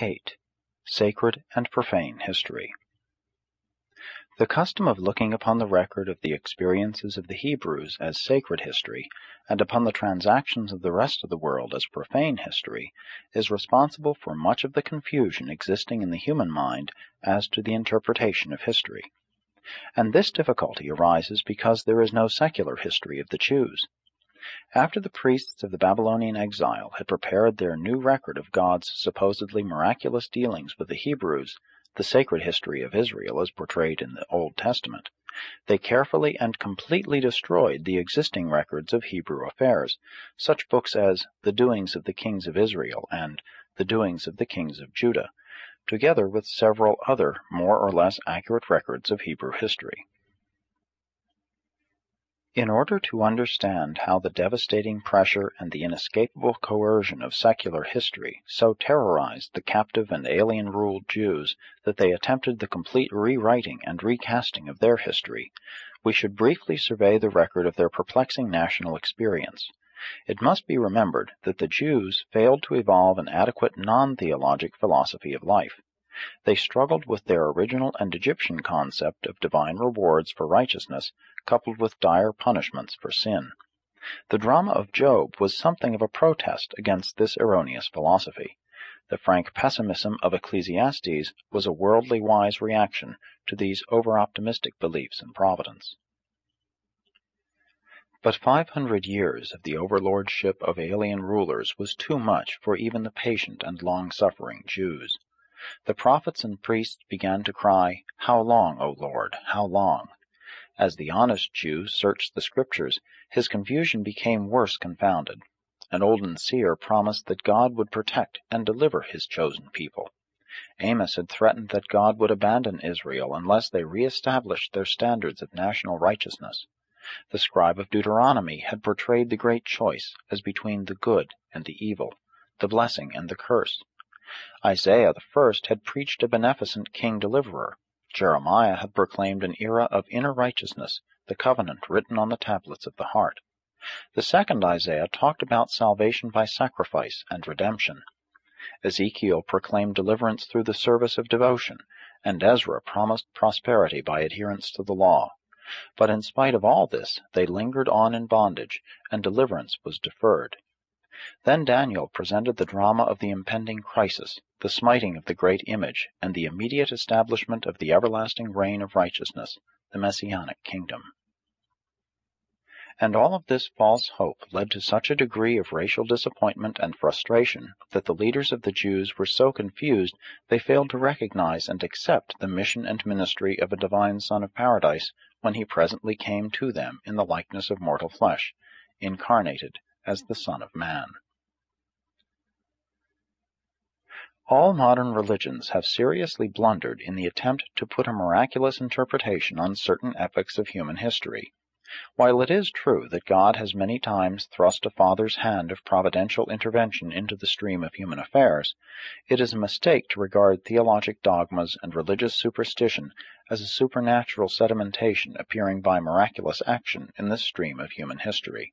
8. Sacred and Profane History. The custom of looking upon the record of the experiences of the Hebrews as sacred history, and upon the transactions of the rest of the world as profane history, is responsible for much of the confusion existing in the human mind as to the interpretation of history. And this difficulty arises because there is no secular history of the Jews. After the priests of the Babylonian exile had prepared their new record of God's supposedly miraculous dealings with the Hebrews, the sacred history of Israel as portrayed in the Old Testament, they carefully and completely destroyed the existing records of Hebrew affairs, such books as The Doings of the Kings of Israel and The Doings of the Kings of Judah, together with several other more or less accurate records of Hebrew history. In order to understand how the devastating pressure and the inescapable coercion of secular history so terrorized the captive and alien-ruled Jews that they attempted the complete rewriting and recasting of their history, we should briefly survey the record of their perplexing national experience. It must be remembered that the Jews failed to evolve an adequate non-theologic philosophy of life. They struggled with their original and Egyptian concept of divine rewards for righteousness, coupled with dire punishments for sin. The drama of Job was something of a protest against this erroneous philosophy. The frank pessimism of Ecclesiastes was a worldly wise reaction to these over-optimistic beliefs in providence. But 500 years of the overlordship of alien rulers was too much for even the patient and long-suffering Jews. The prophets and priests began to cry, "How long, O Lord, how long?" As the honest Jew searched the Scriptures, his confusion became worse confounded. An olden seer promised that God would protect and deliver his chosen people. Amos had threatened that God would abandon Israel unless they re-established their standards of national righteousness. The scribe of Deuteronomy had portrayed the great choice as between the good and the evil, the blessing and the curse. Isaiah the first had preached a beneficent king-deliverer. Jeremiah had proclaimed an era of inner righteousness, the covenant written on the tablets of the heart. The second Isaiah talked about salvation by sacrifice and redemption. Ezekiel proclaimed deliverance through the service of devotion, and Ezra promised prosperity by adherence to the law. But in spite of all this, they lingered on in bondage, and deliverance was deferred. Then Daniel presented the drama of the impending crisis, the smiting of the great image, and the immediate establishment of the everlasting reign of righteousness, the Messianic kingdom. And all of this false hope led to such a degree of racial disappointment and frustration that the leaders of the Jews were so confused they failed to recognize and accept the mission and ministry of a divine Son of Paradise when he presently came to them in the likeness of mortal flesh, incarnated as the Son of Man. All modern religions have seriously blundered in the attempt to put a miraculous interpretation on certain epochs of human history. While it is true that God has many times thrust a Father's hand of providential intervention into the stream of human affairs, it is a mistake to regard theologic dogmas and religious superstition as a supernatural sedimentation appearing by miraculous action in this stream of human history.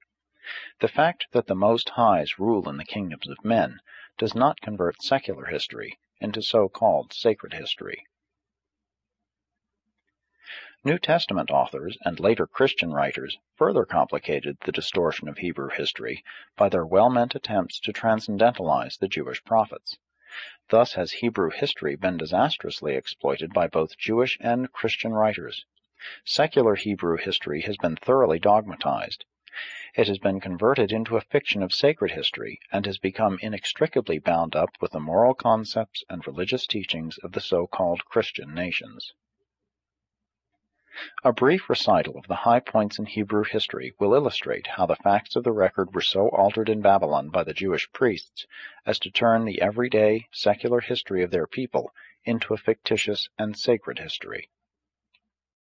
The fact that the Most Highs rule in the kingdoms of men does not convert secular history into so-called sacred history. New Testament authors and later Christian writers further complicated the distortion of Hebrew history by their well-meant attempts to transcendentalize the Jewish prophets. Thus has Hebrew history been disastrously exploited by both Jewish and Christian writers. Secular Hebrew history has been thoroughly dogmatized. It has been converted into a fiction of sacred history and has become inextricably bound up with the moral concepts and religious teachings of the so-called Christian nations. A brief recital of the high points in Hebrew history will illustrate how the facts of the record were so altered in Babylon by the Jewish priests as to turn the everyday, secular history of their people into a fictitious and sacred history.